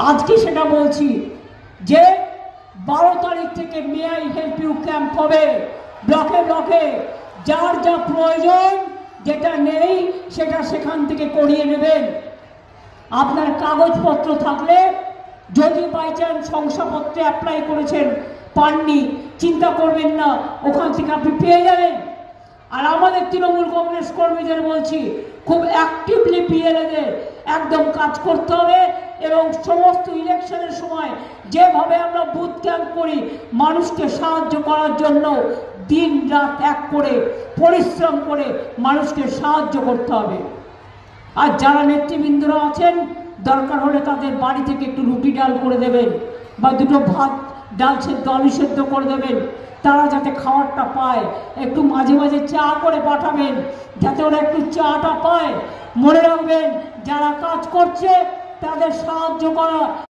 আজকে সেটা বলছি যে 12 তারিখ থেকে may I help you camp হবে ব্লকে ব্লকে। যার যা প্রয়োজন, যেটা নেই সেটা সেখান থেকে করিয়ে নেবেন। আপনার কাগজপত্র থাকলে, যদি বাই চান্স শংসাপত্রে অ্যাপ্লাই করেছেন পাননি, চিন্তা করবেন না, ওখান থেকে আপনি পেয়ে যাবেন। আর আমাদের তৃণমূল কংগ্রেস কর্মীদের বলছি, খুব অ্যাক্টিভলি পিএলএদের একদম কাজ করতে হবে এবং সমস্ত ইলেকশনের সময় যেভাবে আমরা বুথ ক্যাম্প করি মানুষকে সাহায্য করার জন্য দিন রাত এক করে পরিশ্রম করে মানুষকে সাহায্য করতে হবে। আর যারা নেতৃবৃন্দরা আছেন, দরকার হলে তাদের বাড়ি থেকে একটু রুটি ডাল করে দেবেন বা দুটো ভাত ডাল সেদ্ধ আলু সেদ্ধ করে দেবেন, তারা যাতে খাবারটা পায়। একটু মাঝে মাঝে চা করে পাঠাবেন যাতে ওরা একটু চাটা পায়। মনে রাখবেন, যারা কাজ করছে তাদের সাহায্য করা